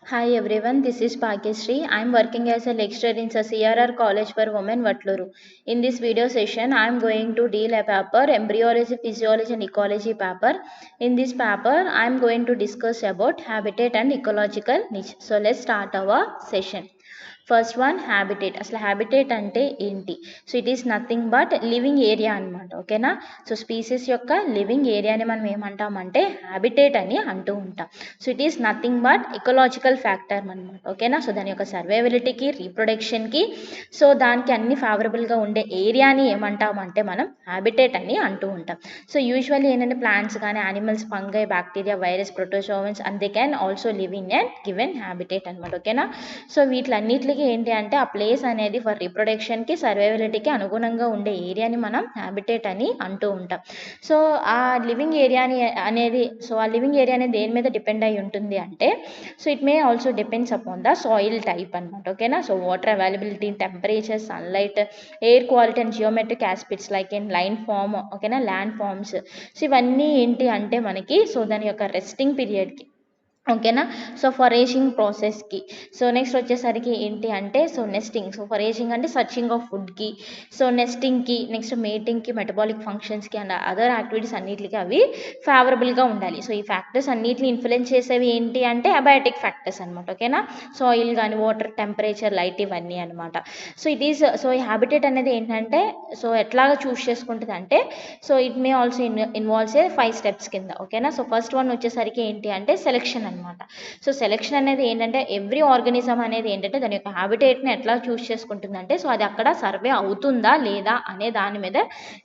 Hi everyone, this is Bhagyashree. I am working as a lecturer in CRR College for Women, Vatluru. In this video session, I am going to deal a paper, Embryology, Physiology and Ecology paper. In this paper, I am going to discuss about habitat and ecological niche. So let's start our session. First one habitat. అసలు habitat అంటే ఏంటి? So it is nothing but living area అనమాట. ఓకేనా? So species యొక్క living ఏరియాని మనం ఏమంటామంటే habitat అని అంటూ ఉంటాం. So it is nothing but ecological factor అనమాట. ఓకేనా? సో దాని యొక్క సర్వైవలిటీకి, రీప్రొడక్షన్కి, సో దానికి అన్ని ఫేవరబుల్గా ఉండే ఏరియాని ఏమంటామంటే మనం హ్యాబిటేట్ అని అంటూ ఉంటాం. సో యూజువల్లీ ఏంటంటే ప్లాంట్స్ కానీ animals, fungi, bacteria, virus, protozoans and they can also live in and given habitat అనమాట. ఓకేనా? సో వీటిలన్నిటికి ఏంటి అంటే ఆ ప్లేస్ అనేది ఫర్ రీప్రొడక్షన్కి, సర్వైవలిటీకి అనుగుణంగా ఉండే ఏరియాని మనం హ్యాబిటేట్ అని అంటూ ఉంటాం. సో ఆ లివింగ్ ఏరియాని అనేది ఆ లివింగ్ ఏరియా అనేది దేని మీద డిపెండ్ అయి ఉంటుంది అంటే so it may also depends upon the soil type అనమాట. ఓకేనా? So water availability, temperature, sunlight, air quality and geometric aspects like in line form, ఓకేనా, ల్యాండ్ ఫార్మ్స్. సో ఇవన్నీ ఏంటి అంటే మనకి సో దాని యొక్క రెస్టింగ్ పీరియడ్కి, ఓకేనా, సో ఫరేజింగ్ ప్రాసెస్కి, సో నెక్స్ట్ వచ్చేసరికి ఏంటి అంటే సో నెస్టింగ్, సో ఫరేజింగ్ అంటే సర్చింగ్ ఆఫ్ ఫుడ్కి, సో నెస్టింగ్కి, నెక్స్ట్ మేటింగ్కి, మెటబాలిక్ ఫంక్షన్స్కి అండ్ అదర్ యాక్టివిటీస్ అన్నిటికీ అవి ఫేవరబుల్గా ఉండాలి. సో ఈ ఫ్యాక్టర్స్ అన్నిటిని ఇన్ఫ్లుయెన్స్ చేసేవి ఏంటి అంటే అబయాటిక్ ఫ్యాక్టర్స్ అనమాట. ఓకేనా? సాయిల్ కానీ, వాటర్, టెంపరేచర్, లైట్, ఇవన్నీ అనమాట. సో ఇట్ ఈస్ సో ఈ హ్యాబిటేట్ అనేది ఏంటంటే సో ఎట్లాగా చూస్ చేసుకుంటుంది అంటే so it may also involves A 5 steps కింద. ఓకేనా? సో ఫస్ట్ వన్ వచ్చేసరికి ఏంటి అంటే సెలెక్షన్ అనమాట. సో సెలెక్షన్ అనేది ఏంటంటే ఎవ్రీ ఆర్గానిజం అనేది ఏంటంటే దాని యొక్క హ్యాబిటేట్ని ఎట్లా చూస్ చేసుకుంటుందంటే సో అది అక్కడ సర్వే అవుతుందా లేదా అనే దాని మీద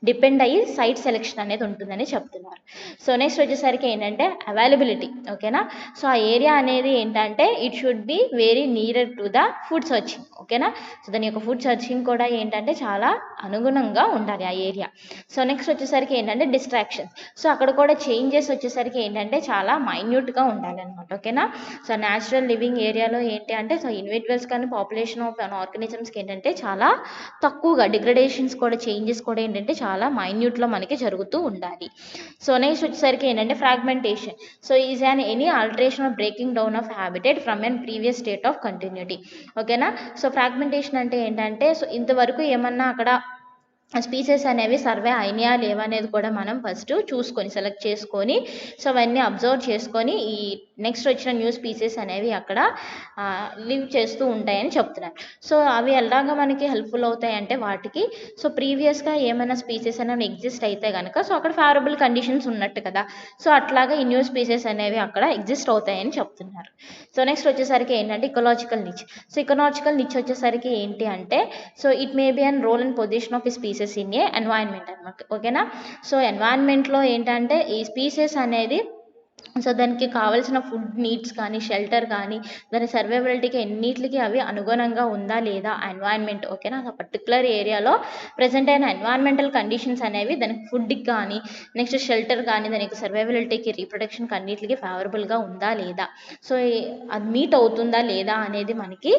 డిపెండ్ అయ్యి సైట్ సెలెక్షన్ అనేది ఉంటుందని చెప్తున్నారు. సో నెక్స్ట్ వచ్చేసరికి ఏంటంటే అవైలబిలిటీ. ఓకేనా? సో ఆ ఏరియా అనేది ఏంటంటే it should be very near to the food searching. ఓకేనా? సో దాని యొక్క ఫుడ్ సర్చింగ్ కూడా ఏంటంటే చాలా అనుగుణంగా ఉండాలి ఆ ఏరియా. సో నెక్స్ట్ వచ్చేసరికి ఏంటంటే డిస్ట్రాక్షన్స్. సో అక్కడ కూడా చేంజెస్ వచ్చేసరికి ఏంటంటే చాలా మైన్యూట్గా ఉండాలన్నమాట. ఓకేనా? సో న్యాచురల్ లివింగ్ ఏరియాలో ఏంటి అంటే సో ఇండివిజువల్స్ కానీ పాపులేషన్ ఆఫ్ ఆర్గానిజమ్స్కి ఏంటంటే చాలా తక్కువగా డిగ్రడేషన్స్ కూడా, చేంజెస్ కూడా ఏంటంటే చాలా మైన్యూట్లో మనకి జరుగుతూ ఉండాలి. సో నెక్స్ట్ వచ్చేసరికి ఏంటంటే fragmentation. So is an any alteration of breaking down of habitat from an previous state of continuity. ఓకేనా? సో ఫ్రాగ్మెంటేషన్ అంటే ఏంటంటే సో ఇంతవరకు ఏమన్నా అక్కడ స్పీసెస్ అనేవి సర్వే అయినాయా లేవా అనేది కూడా మనం ఫస్ట్ చూసుకొని సెలెక్ట్ చేసుకొని సో అవన్నీ అబ్జర్వ్ చేసుకొని ఈ నెక్స్ట్ వచ్చిన న్యూ స్పీసెస్ అనేవి అక్కడ లివ్ చేస్తూ ఉంటాయని చెప్తున్నారు. సో అవి ఎలాగా మనకి హెల్ప్ఫుల్ అవుతాయి అంటే వాటికి సో ప్రీవియస్గా ఏమైనా స్పీసెస్ అనేవి ఎగ్జిస్ట్ అయితే కనుక సో అక్కడ ఫేవరబుల్ కండిషన్స్ ఉన్నట్టు కదా, సో అట్లాగా ఈ న్యూ స్పీసెస్ అనేవి అక్కడ ఎగ్జిస్ట్ అవుతాయని చెప్తున్నారు. సో నెక్స్ట్ వచ్చేసరికి ఏంటంటే ecological niche. So ecological niche వచ్చేసరికి ఏంటి అంటే so it may be and role and position of ఈ స్పీసెస్ ఇన్ ఏ ఎన్వైరన్మెంట్ అనమాట. ఓకేనా? సో ఎన్వైరన్మెంట్లో ఏంటంటే ఈ స్పీసెస్ అనేది సో దానికి కావాల్సిన ఫుడ్ నీడ్స్ కానీ, షెల్టర్ కానీ, దాని సర్వైవలిటీకి ఎన్నిటికి అవి అనుగుణంగా ఉందా లేదా ఆ ఎన్వైరన్మెంట్. ఓకేనా? ఆ పర్టికులర్ ఏరియాలో ప్రజెంట్ అయిన ఎన్వైరన్మెంటల్ కండిషన్స్ అనేవి దానికి ఫుడ్కి కానీ, నెక్స్ట్ షెల్టర్ కానీ, దానికి సర్వైవలిటీకి, రీప్రొడక్షన్కి అన్నిటికీ ఫేవరబుల్గా ఉందా లేదా, సో అది మీట్ అవుతుందా లేదా అనేది మనకి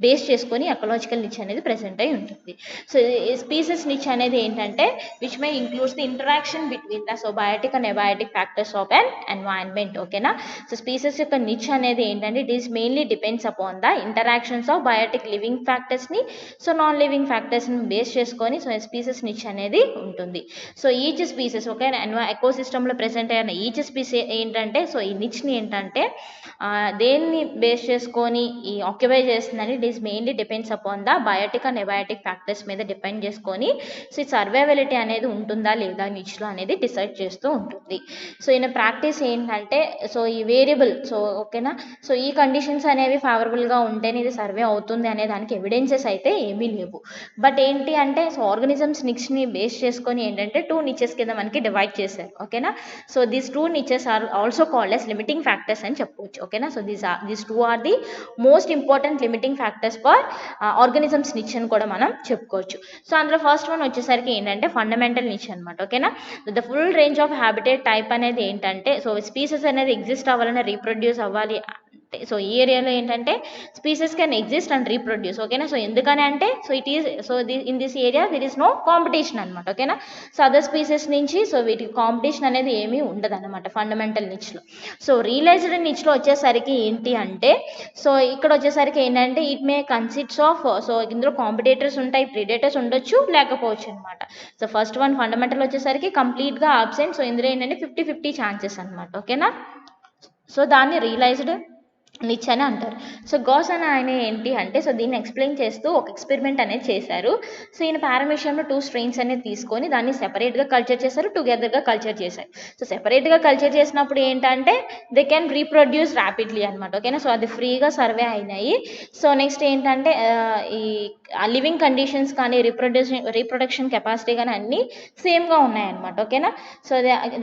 బేస్ చేసుకొని ఎకలాజికల్ నిచ్ అనేది ప్రెసెంట్ అయి ఉంటుంది. సో స్పీసెస్ నిచ్ అనేది ఏంటంటే which may includes the interaction between the so biotic and abiotic factors of an environment. ఓకేనా? సో స్పీసెస్ యొక్క నిచ్ అనేది ఏంటంటే it is mainly depends upon the interactions of biotic living ఫ్యాక్టర్స్ని so non living ఫ్యాక్టర్స్ని base చేసుకొని so species niche అనేది ఉంటుంది. So each species okay ఎకోసిస్టంలో ప్రెసెంట్ అయిన ఈచ్ స్పీసెస్ ఏంటంటే సో ఈ నిచ్ని ఏంటంటే దేన్ని బేస్ చేసుకొని ఈ ఆక్యుపై చేస్తుందని it is mainly depends upon the biotic and abiotic factors మీద డిపెండ్ చేసుకొని సో ఈ సర్వైవలిటీ అనేది ఉంటుందా లేదా నిచ్లో అనేది డిసైడ్ చేస్తూ ఉంటుంది. సో ఈయన ప్రాక్టీస్ ఏంటంటే సో ఈ వేరియబుల్ సో ఓకేనా సో ఈ కండిషన్స్ అనేవి ఫేవరబుల్గా ఉంటేనే ఇది సర్వే అవుతుంది అనే దానికి ఎవిడెన్సెస్ అయితే ఏమీ లేవు. బట్ ఏంటి అంటే సో ఆర్గానిజమ్స్ నిచ్ని బేస్ చేసుకొని ఏంటంటే 2 నిచెస్ కింద మనకి డివైడ్ చేశారు. ఓకేనా? So these 2 niches are also called as limiting factors అని చెప్పవచ్చు. ఓకేనా? So these 2 are the most important limiting factors for organisms niche అని కూడా మనం చెప్పుకోవచ్చు. సో అందులో ఫస్ట్ వన్ వచ్చేసరికి ఏంటంటే ఫండమెంటల్ నిచ్ అనమాట. ఓకేనా? The full range of habitat type అనేది ఏంటంటే సో స్పీసెస్ అనేది ఎగ్జిస్ట్ అవ్వాలని, రీప్రొడ్యూస్ అవ్వాలి అంటే సో ఈ ఏరియాలో ఏంటంటే species can exist and reproduce. ఓకేనా. సో ఎందుకని అంటే so it is so in this area there is no competition అనమాట. ఓకేనా. సో అదర్ స్పీసెస్ నుంచి సో వీటికి కాంపిటీషన్ అనేది ఏమీ ఉండదు అనమాట ఫండమెంటల్ నిచ్లో. సో రియలైజ్డ్ నిచ్లో వచ్చేసరికి ఏంటి అంటే సో ఇక్కడ వచ్చేసరికి ఏంటంటే it may consists of so ఇందులో కాంపిటేటర్స్ ఉంటాయి, ప్రిడేటర్స్ ఉండొచ్చు, లేకపోవచ్చు అనమాట. సో ఫస్ట్ వన్ ఫండమెంటల్ వచ్చేసరికి కంప్లీట్గా అబ్సెంట్. సో ఇందులో ఏంటంటే 50-50 ఛాన్సెస్ అనమాట. ఓకేనా. సో దాన్ని రియలైజ్డ్ నిచ్ అని అంటారు. సో గాస్ అని ఆయన ఏంటి అంటే సో దీన్ని ఎక్స్ప్లెయిన్ చేస్తూ ఒక ఎక్స్పెరిమెంట్ అనేది చేశారు. సో ఈయన పారామీషియంలో 2 స్ట్రెయిన్స్ అనేది తీసుకొని దాన్ని సెపరేట్గా కల్చర్ చేశారు, టుగెదర్గా కల్చర్ చేశారు. సో సెపరేట్గా కల్చర్ చేసినప్పుడు ఏంటంటే దే కెన్ రీప్రొడ్యూస్ ర్యాపిడ్లీ అనమాట. ఓకేనా. సో అది ఫ్రీగా సర్వే అయినాయి. సో నెక్స్ట్ ఏంటంటే ఈ లివింగ్ కండిషన్స్ కానీ రీప్రొడక్షన్ కెపాసిటీ కానీ అన్నీ సేమ్గా ఉన్నాయన్నమాట. ఓకేనా. So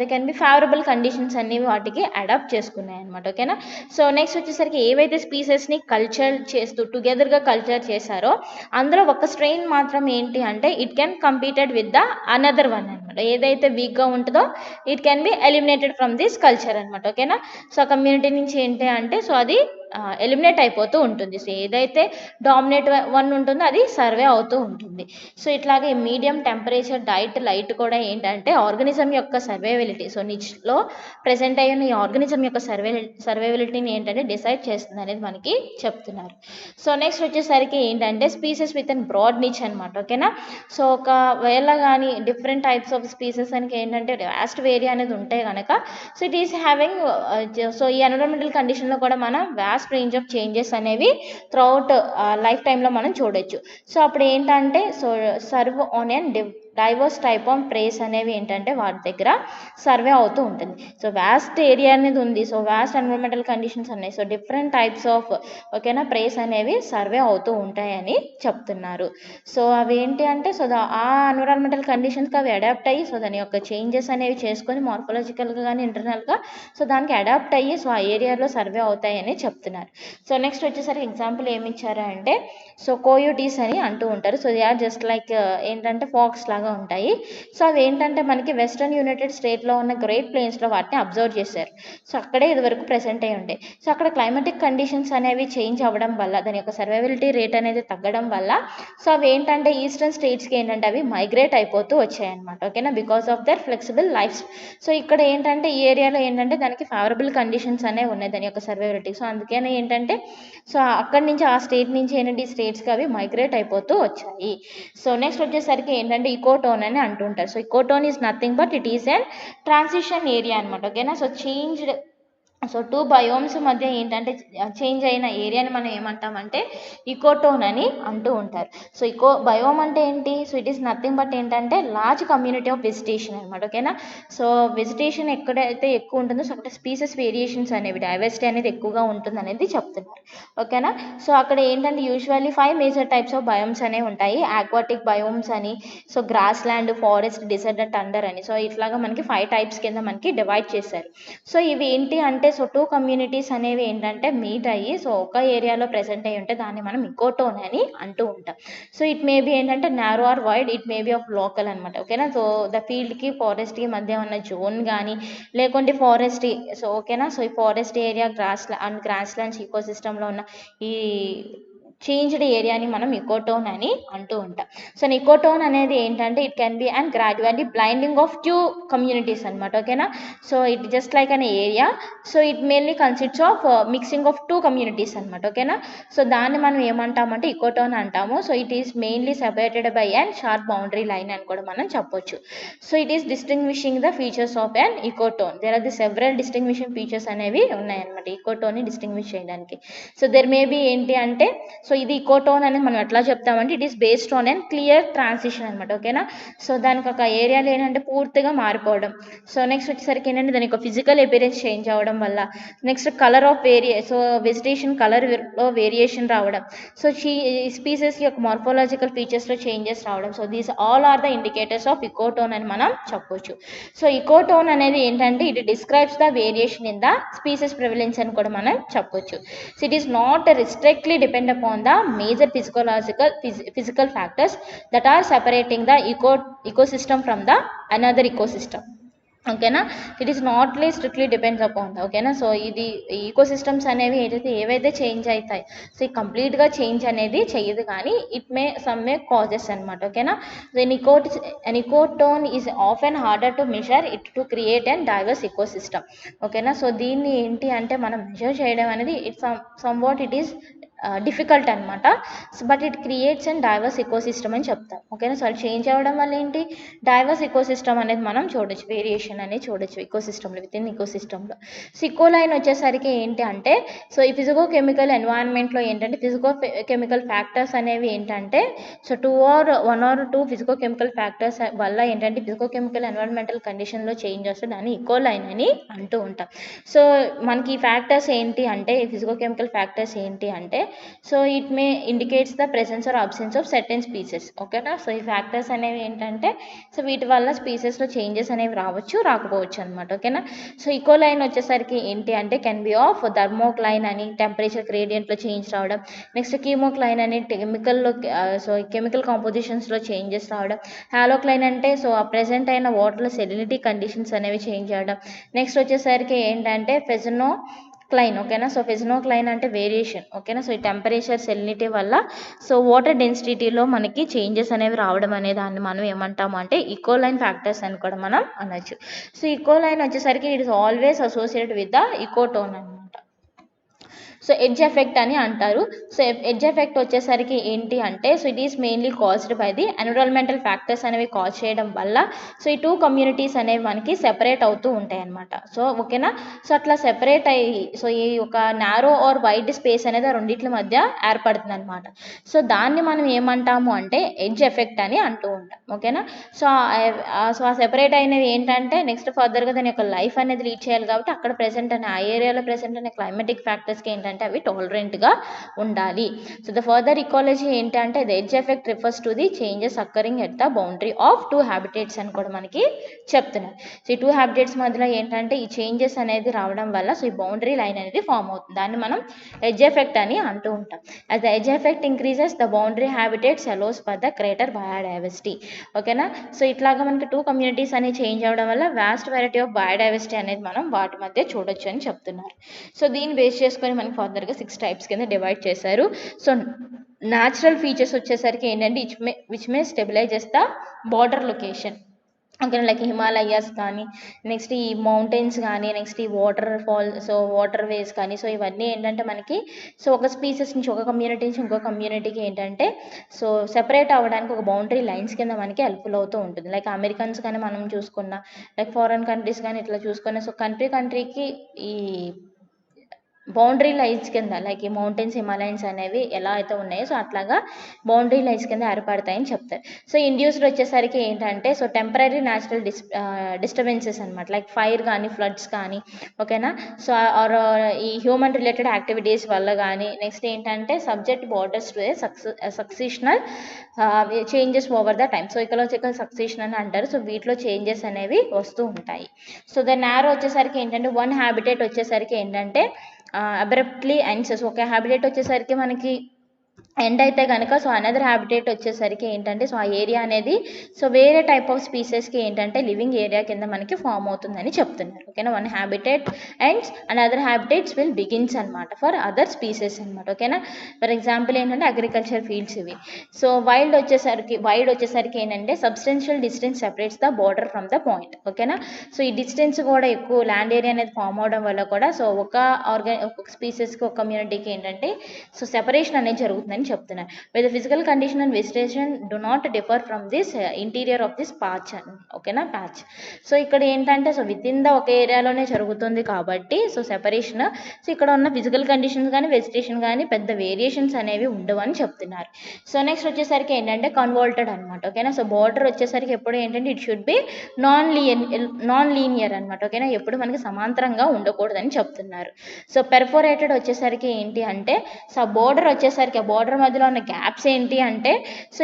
they can be favourable conditions అన్ని వాటికి అడాప్ట్ చేసుకున్నాయి అనమాట. ఓకేనా. సో నెక్స్ట్ వచ్చేసరికి ఏవైతే స్పీసెస్ని కల్చర్ చేస్తూ టుగెదర్గా కల్చర్ చేశారో అందులో ఒక స్ట్రెయిన్ మాత్రం ఏంటి అంటే it can competed with the another one అనమాట. ఏదైతే వీక్గా ఉంటుందో it can B eliminated from this culture అనమాట. ఓకేనా. సో కమ్యూనిటీ నుంచి ఏంటి అంటే సో అది ఎలిమినేట్ అయిపోతూ ఉంటుంది. సో ఏదైతే డామినేట్ వన్ ఉంటుందో అది సర్వే అవుతూ ఉంటుంది. సో ఇట్లాగే మీడియం టెంపరేచర్ డైట్ లైట్ కూడా ఏంటంటే ఆర్గనిజం యొక్క సర్వేవిలిటీ సో నిచ్లో ప్రెసెంట్ అయిన ఈ ఆర్గనిజం యొక్క సర్వేవిలిటీని ఏంటంటే డిసైడ్ చేస్తుంది అనేది మనకి చెప్తున్నారు. సో నెక్స్ట్ వచ్చేసరికి ఏంటంటే species with an broad niche అనమాట. ఓకేనా. సో ఒకవేళ కానీ డిఫరెంట్ టైప్స్ ఆఫ్ స్పీసెస్ అని ఏంటంటే వ్యాస్ట్ వేరియా అనేది ఉంటే కనుక so it is having so ఈ ఎన్విరాన్మెంటల్ కండిషన్లో కూడా మనం వ్యాస్ట్ రేంజ్ ఆఫ్ చేంజెస్ అనేవి త్రూఅవుట్ లైఫ్ టైంలో మనం చూడొచ్చు. సో అప్పుడు ఏంటంటే so survive on and diverse type of preys అనేవి ఏంటంటే వాటి దగ్గర సర్వే అవుతూ ఉంటుంది. సో వ్యాస్ట్ ఏరియా అనేది ఉంది. సో వ్యాస్ట్ ఎన్విరాన్మెంటల్ కండిషన్స్ ఉన్నాయి. సో డిఫరెంట్ టైప్స్ ఆఫ్ ఓకేనా ప్రేస్ అనేవి సర్వే అవుతూ ఉంటాయని చెప్తున్నారు. సో అవి ఏంటి అంటే సో ఆ ఎన్విరాన్మెంటల్ కండిషన్స్కి అవి అడాప్ట్ అయ్యి సో దాని యొక్క చేంజెస్ అనేవి చేసుకొని మార్ఫలాజికల్గా కానీ ఇంటర్నల్గా సో దానికి అడాప్ట్ అయ్యి సో ఆ ఏరియాలో సర్వే అవుతాయని చెప్తున్నారు. సో నెక్స్ట్ వచ్చేసరికి ఎగ్జాంపుల్ ఏమి ఇచ్చారా అంటే సో కోయోటీస్ అని అంటూ ఉంటారు. So they are just like ఏంటంటే ఫాక్స్ లాగా ఉంటాయి. సో అవి ఏంటంటే మనకి వెస్ట్రన్ యునైటెడ్ స్టేట్లో ఉన్న గ్రేట్ ప్లేన్స్లో వాటిని అబ్జర్వ్ చేశారు. సో అక్కడే ఇదివరకు ప్రెసెంట్ అయి ఉంటాయి. సో అక్కడ క్లైమాటిక్ కండిషన్స్ అనేవి చేంజ్ అవ్వడం వల్ల దాని యొక్క సర్వైవబిలిటీ రేట్ అనేది తగ్గడం వల్ల సో అవి ఏంటంటే ఈస్టర్న్ స్టేట్స్కి ఏంటంటే అవి మైగ్రేట్ అయిపోతూ వచ్చాయన్నమాట. ఓకేనా. Because of their flexible life. So ఇక్కడ ఏంటంటే ఈ ఏరియాలో ఏంటంటే దానికి ఫేవరబుల్ కండిషన్స్ అనేవి ఉన్నాయి దాని యొక్క సర్వైవబిలిటీ. సో అందుకనే ఏంటంటే సో అక్కడి నుంచి ఆ స్టేట్ నుంచి ఏంటంటే ఈ స్టేట్స్కి అవి మైగ్రేట్ అయిపోతూ వచ్చాయి. సో నెక్స్ట్ వచ్చేసరికి ఏంటంటే ఇకోటోన్ అని అంటుంటారు. So ecotone is nothing but it is an transition area అనమాట. ఓకేనా. సో చేంజ్డ్ సో 2 బయోమ్స్ మధ్య ఏంటంటే చేంజ్ అయిన ఏరియాని మనం ఏమంటామంటే ఇకోటోన్ అని అంటూ ఉంటారు. సో బయోమ్ అంటే ఏంటి so it is nothing but ఏంటంటే లార్జ్ కమ్యూనిటీ ఆఫ్ వెజిటేషన్ అనమాట. ఓకేనా. సో వెజిటేషన్ ఎక్కడైతే ఎక్కువ ఉంటుందో సో అక్కడ స్పీసెస్ వేరియేషన్స్ అనేవి డైవర్సిటీ అనేది ఎక్కువగా ఉంటుంది అనేది చెప్తున్నారు. ఓకేనా. సో అక్కడ ఏంటంటే usually 5 major types of biomes అనేవి ఉంటాయి. ఆక్వాటిక్ బయోమ్స్ అని so grassland, forest, desert, tundra అని సో ఇట్లాగా మనకి 5 టైప్స్ కింద మనకి డివైడ్ చేశారు. సో ఇవి ఏంటి అంటే సో 2 కమ్యూనిటీస్ అనేవి ఏంటంటే మీట్ అయ్యి సో ఒక ఏరియాలో ప్రెసెంట్ అయ్యి ఉంటే దాన్ని మనం ఇకోటోన్ అని అంటూ ఉంటాం. సో ఇట్ మే బి ఏంటంటే narrow or wide, it may be of local అనమాట. ఓకేనా. సో ద ఫీల్డ్కి ఫారెస్ట్కి మధ్య ఉన్న జోన్ కానీ లేకుంటే ఫారెస్ట్ సో ఓకేనా. సో ఈ ఫారెస్ట్ ఏరియా గ్రాస్ ల్యాండ్స్ ఈకో సిస్టంలో ఉన్న ఈ చేంజ్డ్ ఏరియాని మనం ఇకోటోన్ అని అంటూ ఉంటాం. సో ఇకోటోన్ అనేది ఏంటంటే it can be and gradually blending of 2 communities అనమాట. ఓకేనా. So it just like an area. So it mainly consists of mixing of 2 communities అనమాట. ఓకేనా. సో దాన్ని మనం ఏమంటామంటే ఇకోటోన్ అంటాము. So it is mainly separated by and sharp boundary line అని కూడా మనం చెప్పొచ్చు. So it is distinguishing the features of an ecotone. There are the several distinguishing features అనేవి ఉన్నాయన్నమాట ఇకోటోన్ని డిస్టింగ్విష్ చేయడానికి. సో దెర్ మే బి ఏంటి అంటే సో ఇది ఇకోటోన్ అనేది మనం ఎట్లా చెప్తామంటే it is based on and clear transition అనమాట. ఓకేనా. సో దానికి ఒక ఏరియాలో ఏంటంటే పూర్తిగా మారిపోవడం. సో నెక్స్ట్ వచ్చేసరికి ఏంటంటే దాని యొక్క ఫిజికల్ అపియరెన్స్ చేంజ్ అవ్వడం వల్ల next colour of so vegetation కలర్లో వేరియేషన్ రావడం. సో స్పీసెస్ యొక్క మార్ఫోలాజికల్ ఫీచర్స్లో చేంజెస్ రావడం. So these all are the indicators of ecotone అని మనం చెప్పొచ్చు. సో ఇకోటోన్ అనేది ఏంటంటే it describes the variation in the species prevalence అని కూడా మనం చెప్పొచ్చు. So it is not restrictly depend upon the major physical factors that are separating the ecosystem from the another ecosystem. ఓకేనా. It is notly strictly depends upon ఓకేనా. So ఇది ecosystems అనేవి ఏవైతే change అవుతాయి, సో ఈ కంప్లీట్గా change అనేది చెయ్యదు, కానీ it may some may causes అనమాట. ఓకేనా. So ecotone is often harder to measure it to create and diverse ecosystem. ఓకేనా. సో దీన్ని ఏంటి అంటే మనం మెజర్ చేయడం అనేది somewhat it is difficult అనమాట. But it creates and diverse ecosystem అని చెప్తాం. ఓకేనా. సో అది చేంజ్ అవ్వడం వల్ల ఏంటి, డైవర్స్ ఈకో సిస్టమ్ అనేది మనం చూడొచ్చు, వేరియేషన్ అనేది చూడొచ్చు ఈకో సిస్టమ్లో, విత్ ఇన్ ఈకో సిస్టమ్లో. సికోలైన్ వచ్చేసరికి ఏంటి అంటే, సో ఈ ఫిజికో కెమికల్ ఎన్వైరన్మెంట్లో ఏంటంటే ఫిజికో కెమికల్ ఫ్యాక్టర్స్ అనేవి ఏంటంటే, so 1 or 2 physico chemical factors వల్ల ఏంటంటే ఫిజికో కెమికల్ ఎన్వైరన్మెంటల్ కండిషన్లో చేంజ్ వస్తే దాన్ని ఇకోలైన్ అని అంటూ ఉంటాం. సో మనకి ఈ ఫ్యాక్టర్స్ ఏంటి అంటే, ఈ ఫిజికో కెమికల్ ఫ్యాక్టర్స్ ఏంటి అంటే, so it may indicates the presence or absence of certain species. ఓకేనా. సో ఈ ఫ్యాక్టర్స్ అనేవి ఏంటంటే, సో వీటి వల్ల స్పీసెస్లో చేంజెస్ అనేవి రావచ్చు, రాకపోవచ్చు అనమాట. ఓకేనా. సో ఇకోలైన్ వచ్చేసరికి ఏంటి అంటే కెన్ బి ఆఫ్ థర్మోక్లైన్ అని టెంపరేచర్ గ్రేడియంట్లో చేంజ్ రావడం, నెక్స్ట్ కీమోక్లైన్ అని కెమికల్లో సో కెమికల్ కాంపోజిషన్స్లో చేంజెస్ రావడం, హాలోక్లైన్ అంటే సో ఆ ప్రెసెంట్ అయిన వాటర్లో సెలినిటీ కండిషన్స్ అనేవి చేంజ్ అవ్వడం, నెక్స్ట్ వచ్చేసరికి ఏంటంటే ఫెజనోక్లైన్. ఓకేనా. సో ఫెజనోక్లైన్ అంటే వేరియేషన్. ఓకేనా. సో ఈ టెంపరేచర్ సెలినిటీ వల్ల సో వాటర్ డెన్సిటీలో మనకి చేంజెస్ అనేవి రావడం అనే దాన్ని మనం ఏమంటాము అంటే ఇకోలైన్ ఫ్యాక్టర్స్ అని కూడా మనం అనొచ్చు. సో ఇకోలైన్ వచ్చేసరికి it is always associated with the ecotone అనమాట. సో ఎడ్జ్ ఎఫెక్ట్ అని అంటారు. సో ఎడ్జ్ ఎఫెక్ట్ వచ్చేసరికి ఏంటి అంటే, so it is mainly caused by the environmental factors అనేవి కాజ్ చేయడం వల్ల సో ఈ 2 కమ్యూనిటీస్ అనేవి మనకి సెపరేట్ అవుతూ ఉంటాయి అన్నమాట. సో ఓకేనా. సో అట్లా సెపరేట్ అయ్యి సో ఈ ఒక నారో ఆర్ వైడ్ స్పేస్ అనేది ఆ రెండిట్ల మధ్య ఏర్పడుతుంది అనమాట. సో దాన్ని మనం ఏమంటాము అంటే ఎడ్జ్ ఎఫెక్ట్ అని అంటూ ఉంటాం. ఓకేనా. సో ఆ సెపరేట్ అయినవి ఏంటంటే నెక్స్ట్ ఫర్దర్గా దాని యొక్క లైఫ్ అనేది లీడ్ చేయాలి, కాబట్టి అక్కడ ప్రెసెంట్ అనే ఆ ఏరియాలో ప్రెసెంట్ అనే క్లైమేటిక్ ఫ్యాక్టర్స్కి ఏంటంటే అవి టాలరెంట్గా ఉండాలి. సో ద ఫర్దర్ ఇకాలజీ ఏంటంటే the edge effect refers to the changes occurring at the boundary of 2 habitats అని కూడా మనకి చెప్తున్నారు. సో ఈ 2 హ్యాబిటేట్స్ మధ్యలో ఏంటంటే ఈ చేంజెస్ అనేది రావడం వల్ల సో ఈ బౌండరీ లైన్ అనేది ఫామ్ అవుతుంది. దాన్ని మనం ఎడ్జ్ ఎఫెక్ట్ అని అంటూ ఉంటాం. As the edge effect increases the boundary habitats allows for the greater biodiversity. ఓకేనా. సో ఇట్లాగా మనకి 2 కమ్యూనిటీస్ అనేవి చేంజ్ అవ్వడం వల్ల వాస్ట్ వెరైటీ ఆఫ్ బయోడైవర్సిటీ అనేది మనం వాటి మధ్య చూడొచ్చు అని చెప్తున్నారు. సో దీన్ని బేస్ చేసుకొని మనకి ఫర్దర్గా 6 టైప్స్ కింద డివైడ్ చేశారు. సో న్యాచురల్ ఫీచర్స్ వచ్చేసరికి ఏంటంటే which May stabilises the border location. Okay. Like Himalayas కానీ, నెక్స్ట్ ఈ మౌంటైన్స్ కానీ, నెక్స్ట్ ఈ water fall so water ways కానీ, సో ఇవన్నీ ఏంటంటే మనకి సో ఒక స్పీసెస్ నుంచి ఒక కమ్యూనిటీ నుంచి ఇంకో కమ్యూనిటీకి ఏంటంటే సో సెపరేట్ అవ్వడానికి ఒక బౌండరీ లైన్స్ కింద మనకి హెల్ప్ఫుల్ అవుతూ ఉంటుంది. లైక్ అమెరికన్స్ కానీ మనం చూసుకున్న, లైక్ ఫారెన్ కంట్రీస్ కానీ ఇట్లా చూసుకున్న, సో కంట్రీకి ఈ బౌండరీ లైన్స్ కింద లైక్ ఈ మౌంటైన్స్ హిమాలయన్స్ అనేవి ఎలా అయితే ఉన్నాయో సో అట్లాగా బౌండరీ లైన్స్ కింద ఏర్పడతాయని చెప్తారు. సో ఇండ్యూస్డ్ వచ్చేసరికి ఏంటంటే సో టెంపరీ న్యాచురల్ డిస్టర్బెన్సెస్ అనమాట, లైక్ ఫైర్ కానీ ఫ్లడ్స్ కానీ. ఓకేనా. సో ఆర్ ఈ హ్యూమన్ రిలేటెడ్ యాక్టివిటీస్ వల్ల కానీ, నెక్స్ట్ ఏంటంటే subject borders to a successional changes over the time. So ecological succession అని అంటారు. సో వీటిలో చేంజెస్ అనేవి వస్తూ ఉంటాయి. సో ద నారో వచ్చేసరికి ఏంటంటే 1 హ్యాబిటేట్ వచ్చేసరికి ఏంటంటే అబ్రప్ట్లీ ఎండ్స్. ఒక హ్యాబిటేట్ వచ్చేసరికి మనకి ఎండ్ అయితే కనుక సో అనదర్ హ్యాబిటేట్ వచ్చేసరికి ఏంటంటే సో ఆ ఏరియా అనేది సో వేరే టైప్ ఆఫ్ స్పీసెస్కి ఏంటంటే లివింగ్ ఏరియా కింద మనకి ఫామ్ అవుతుందని చెప్తున్నారు. ఓకేనా. 1 habitat ends and other habitats will begins అనమాట ఫర్ అదర్ స్పీసెస్ అనమాట. ఓకేనా. ఫర్ ఎగ్జాంపుల్ ఏంటంటే అగ్రికల్చర్ ఫీల్డ్స్ ఇవి. సో వైడ్ వచ్చేసరికి ఏంటంటే substantial distance separates the border from the point. ఓకేనా. సో ఈ డిస్టెన్స్ కూడా ఎక్కువ ల్యాండ్ ఏరియా అనేది ఫామ్ అవడం వల్ల కూడా సో ఒక్కొక్క స్పీసెస్కి ఒక కమ్యూనిటీకి ఏంటంటే సో సెపరేషన్ అనేది జరుగుతుందని చెప్తున్నారు. With physical condition and vegetation do not differ from this interior of this patch. ఓకేనా. ప్యాచ్. సో ఇక్కడ ఏంటంటే సో విత్ ఇన్ ద ఒక ఏరియాలోనే జరుగుతుంది కాబట్టి సో సెపరేషన్. సో ఇక్కడ ఉన్న ఫిజికల్ కండిషన్స్ కానీ వెజిటేషన్ కానీ పెద్ద వేరియేషన్స్ అనేవి ఉండవు అని చెప్తున్నారు. సో నెక్స్ట్ వచ్చేసరికి ఏంటంటే కన్వాల్టెడ్ అనమాట. ఓకేనా. సో బార్డర్ వచ్చేసరికి ఎప్పుడు ఏంటంటే it should be non linear అనమాట. ఓకేనా. ఎప్పుడు మనకి సమాంతరంగా ఉండకూడదని చెప్తున్నారు. సో పెర్ఫోరేటెడ్ వచ్చేసరికి ఏంటి అంటే సో బార్డర్ వాటర్ మధ్యలో ఉన్న గ్యాప్స్ ఏంటి అంటే so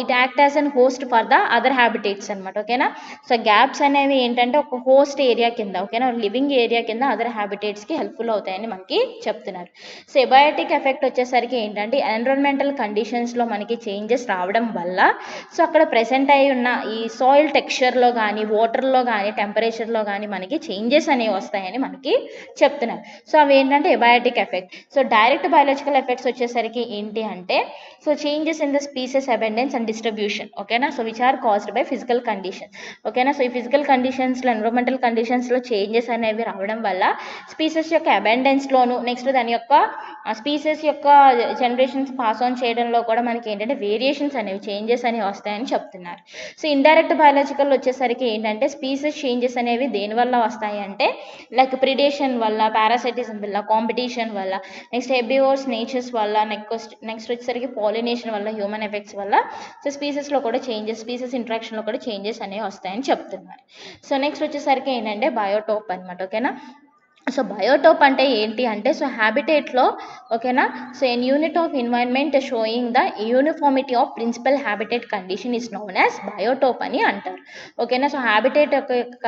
it act as an host for the other habitats అనమాట. ఓకేనా. సో గ్యాప్స్ అనేవి ఏంటంటే ఒక హోస్ట్ ఏరియా కింద, ఓకేనా, లివింగ్ ఏరియా కింద అదర్ హ్యాబిటేట్స్కి హెల్ప్ఫుల్ అవుతాయని మనకి చెప్తున్నారు. సో ఎబయాటిక్ ఎఫెక్ట్ వచ్చేసరికి ఏంటంటే ఎన్విరాన్మెంటల్ కండిషన్స్లో మనకి చేంజెస్ రావడం వల్ల సో అక్కడ ప్రెసెంట్ అయి ఉన్న ఈ సాయిల్ టెక్స్చర్లో కానీ వాటర్లో కానీ టెంపరేచర్లో కానీ మనకి చేంజెస్ అనేవి వస్తాయని మనకి చెప్తున్నారు. సో అవి ఏంటంటే abiotic effect. So direct biological effects వచ్చేసరికి ఏంటి అంటే so changes in the species abundance and distribution, ఓకేనా, so which are caused by physical condition. ఓకేనా. సో ఈ ఫిజికల్ కండిషన్స్లో ఎన్విరాన్మెంటల్ కండిషన్స్లో చేంజెస్ అనేవి రావడం వల్ల స్పీసెస్ యొక్క అబెండెన్స్లోను నెక్స్ట్ దాని యొక్క స్పీసెస్ యొక్క జనరేషన్స్ పాస్ ఆన్ చేయడంలో కూడా మనకి ఏంటంటే వేరియేషన్స్ అనేవి చేంజెస్ అనేవి వస్తాయని చెప్తున్నారు. సో ఇండైరెక్ట్ బయాలజికల్ వచ్చేసరికి ఏంటంటే స్పీసెస్ చేంజెస్ అనేవి దేనివల్ల వస్తాయి అంటే లైక్ ప్రిడేషన్ వల్ల, పారాసైటిజం వల్ల, కాంపిటీషన్ వల్ల, నెక్స్ట్ హెబివోర్స్ నేచర్స్ వల్ల, నెక్స్ట్ వచ్చేసరికి పాలినేషన్ వల్ల, హ్యూమన్ ఎఫెక్ట్స్ వల్ల సో స్పీసెస్లో కూడా చేంజెస్, స్పీసెస్ ఇంట్రాక్షన్లో కూడా చేంజెస్ అనేవి వస్తాయని చెప్తున్నారు. సో నెక్స్ట్ వచ్చేసరికి ఏంటంటే బయోటోప్ అనమాట. ఓకేనా. సో బయోటోప్ అంటే ఏంటి అంటే సో హ్యాబిటేట్లో, ఓకేనా, so an unit of environment showing the uniformity of principal habitat condition is known as biotope అని అంటారు. ఓకేనా. సో హ్యాబిటేట్ యొక్క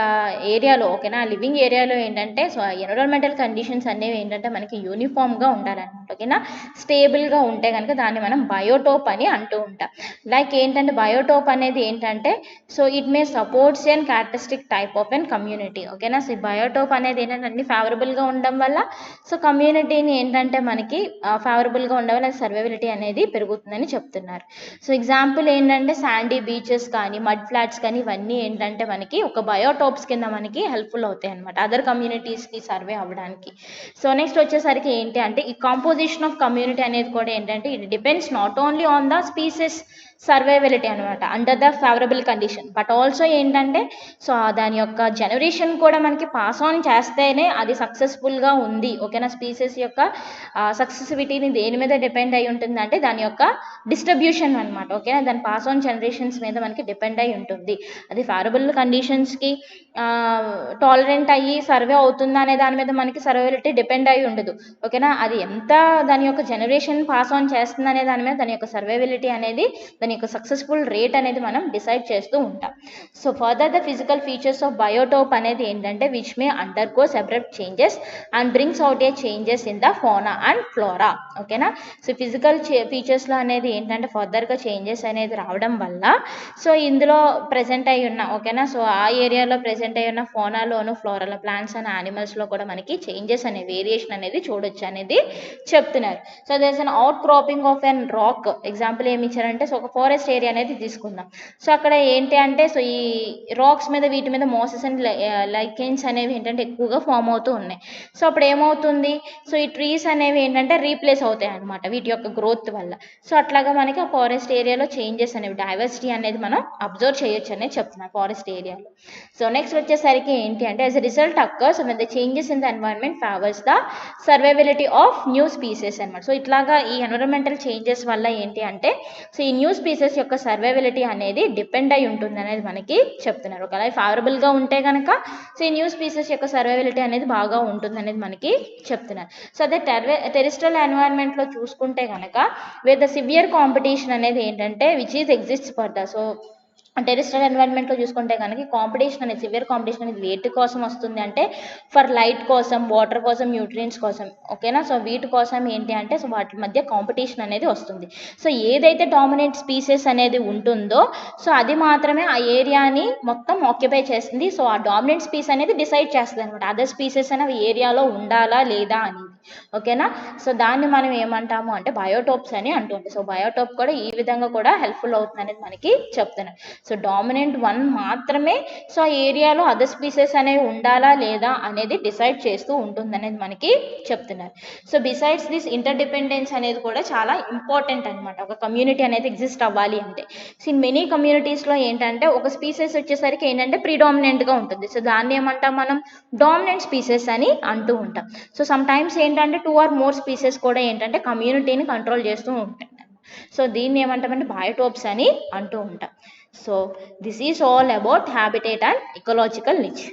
ఏరియాలో, ఓకేనా, లివింగ్ ఏరియాలో ఏంటంటే సో ఎన్విరాన్మెంటల్ కండిషన్స్ అనేవి ఏంటంటే మనకి యూనిఫామ్గా ఉండాలన్నమాట. ఓకేనా. స్టేబుల్గా ఉంటే కనుక దాన్ని మనం బయోటోప్ అని అంటూ ఉంటాం. లైక్ ఏంటంటే బయోటోప్ అనేది ఏంటంటే so it may supports and characteristic type of an community. ఓకేనా. సో ఈ బయోటోప్ అనేది ఏంటంటే అన్ని ఫేవరబుల్గా ఉండడం వల్ల సో కమ్యూనిటీని ఏంటంటే మనకి ఫేవరబుల్గా ఉండడం వల్ల సర్వైవబిలిటీ అనేది పెరుగుతుందని చెప్తున్నారు. సో ఎగ్జాంపుల్ ఏంటంటే శాండీ బీచెస్ కానీ మడ్ ఫ్లాట్స్ కానీ ఇవన్నీ ఏంటంటే మనకి ఒక బయోటోప్స్ కింద మనకి హెల్ప్ఫుల్ అవుతాయి అనమాట అదర్ కమ్యూనిటీస్కి సర్వే అవ్వడానికి. సో నెక్స్ట్ వచ్చేసరికి ఏంటి అంటే ఈ కాంపోజిషన్ ఆఫ్ కమ్యూనిటీ అనేది కూడా ఏంటంటే it depends not only on the species survivability అనమాట under the favourable condition, but also ఏంటంటే సో దాని యొక్క జనరేషన్ కూడా మనకి పాస్ ఆన్ చేస్తేనే అది సక్సెస్ఫుల్గా ఉంది. ఓకేనా. స్పీసెస్ యొక్క సక్సెసివిటీని దేని మీద డిపెండ్ అయి ఉంటుంది అంటే దాని యొక్క డిస్ట్రిబ్యూషన్ అనమాట. ఓకేనా. దాని పాస్ ఆన్ జనరేషన్స్ మీద మనకి డిపెండ్ అయి ఉంటుంది. అది ఫేవరబుల్ కండిషన్స్కి టాలరెంట్ అయ్యి సర్వే అవుతుందా అనే దాని మీద మనకి సర్వైవబిలిటీ డిపెండ్ అయి ఉండదు. ఓకేనా. అది ఎంత దాని యొక్క జనరేషన్ పాస్ ఆన్ చేస్తుంది అనే దాని మీద దాని యొక్క సర్వైవబిలిటీ అనేది దాని యొక్క సక్సెస్ఫుల్ రేట్ అనేది మనం డిసైడ్ చేస్తూ ఉంటాం. So further the physical features of biotope అనేది ఏంటంటే which may undergo separate changes and brings out a changes in the fauna and flora. ఓకేనా. సో ఫిజికల్ ఫీచర్స్లో అనేది ఏంటంటే ఫర్దర్గా చేంజెస్ అనేది రావడం వల్ల సో ఇందులో ప్రెసెంట్ అయి ఉన్న, ఓకేనా, సో ఆ ఏరియాలో ప్రెసెంట్ అయి ఉన్న ఫోనాలోను ఫ్లోరాలో ప్లాంట్స్ అండ్ యానిమల్స్లో కూడా మనకి చేంజెస్ అనే వేరియేషన్ అనేది చూడొచ్చు అనేది చెప్తున్నారు. So there is an outcropping of an rock. Example ఏమి ఇచ్చారంటే సో ఒక ఫారెస్ట్ ఏరియా అనేది తీసుకుందాం. సో అక్కడ ఏంటి అంటే సో ఈ రాక్స్ మీద వీటి మీద మోసెస్ అండ్ లైకెన్స్ అనేవి ఏంటంటే ఎక్కువగా ఫామ్ అవుతూ ఉన్నాయి. సో అప్పుడు ఏమవుతుంది సో ఈ ట్రీస్ అనేవి ఏంటంటే రీప్లేస్ అవుతాయి అనమాట వీటి యొక్క గ్రోత్ వల్ల. సో అట్లాగా మనకి ఆ ఫారెస్ట్ ఏరియాలో చేంజెస్ అనేవి డైవర్సిటీ అనేది మనం అబ్జర్వ్ చేయొచ్చు అనేది చెప్తున్నాను ఫారెస్ట్ ఏరియాలో. సో నెక్స్ట్ వచ్చేసరికి ఏంటి అంటే as a result occurs when the changes in the environment favours the survivability of new species అనమాట. సో ఇట్లాగా ఈ ఎన్విరాన్మెంటల్ చేంజెస్ వల్ల ఏంటి అంటే సో ఈ న్యూ స్పీసెస్ యొక్క సర్వైవబిలిటీ అనేది డిపెండ్ అయి ఉంటుంది అనేది మనకి చెప్తున్నారు. ఒకవేళ ఫేవరబుల్గా ఉంటే కనుక సో ఈ న్యూ స్పీసెస్ యొక్క సర్వైవబిలిటీ అనేది బాగా ఉంటుంది అనేది మనకి చెప్తున్నారు. సో అదే టెరిస్ట్రియల్ ఎన్వైరన్మెంట్లో చూసుకుంటే కనుక విత్ ద సివియర్ కాంపిటీషన్ అనేది ఏంటంటే which is exists for the so terrestrial ఎన్వైరన్మెంట్లో చూసుకుంటే కనుక కాంపిటీషన్ అనేది సివియర్ కాంపిటీషన్ అనేది వేటి కోసం వస్తుంది అంటే ఫర్ లైట్ కోసం, వాటర్ కోసం, న్యూట్రియంట్స్ కోసం. ఓకేనా. సో వీటి కోసం ఏంటి అంటే సో వాటి మధ్య కాంపిటీషన్ అనేది వస్తుంది. సో ఏదైతే డామినెంట్ స్పీసెస్ అనేది ఉంటుందో సో అది మాత్రమే ఆ ఏరియాని మొత్తం ఆక్యుపై చేస్తుంది. సో ఆ డామినెంట్ స్పీస్ అనేది డిసైడ్ చేస్తుంది అనమాట అదర్ స్పీసెస్ అనేవి ఏరియాలో ఉండాలా లేదా అనేది. ఓకేనా. సో దాన్ని మనం ఏమంటాము అంటే బయోటోప్స్ అని అంటుంది. సో బయోటోప్ కూడా ఈ విధంగా కూడా హెల్ప్ఫుల్ అవుతుంది అనేది మనకి చెప్తున్నారు. సో డామినెంట్ వన్ మాత్రమే సో ఆ ఏరియాలో అదర్ స్పీసెస్ అనేవి ఉండాలా లేదా అనేది డిసైడ్ చేస్తూ ఉంటుంది అనేది మనకి చెప్తున్నారు. సో బిసైడ్స్ దిస్ ఇంటర్డిపెండెన్స్ అనేది కూడా చాలా ఇంపార్టెంట్ అనమాట ఒక కమ్యూనిటీ అనేది ఎగ్జిస్ట్ అవ్వాలి అంటే. సో ఇన్ మెనీ కమ్యూనిటీస్లో ఏంటంటే ఒక స్పీసెస్ వచ్చేసరికి ఏంటంటే ప్రీడామినెంట్గా ఉంటుంది. సో దాన్ని ఏమంటాం మనం డామినెంట్ స్పీసెస్ అని అంటూ ఉంటాం. సో సమ్ టైమ్స్ ఏంటంటే 2 or more స్పీసెస్ కూడా ఏంటంటే కమ్యూనిటీని కంట్రోల్ చేస్తూ ఉంటాయి. సో దీన్ని ఏమంటామంటే బయోటోప్స్ అని అంటూ ఉంటాం. So this is all about habitat and ecological niche.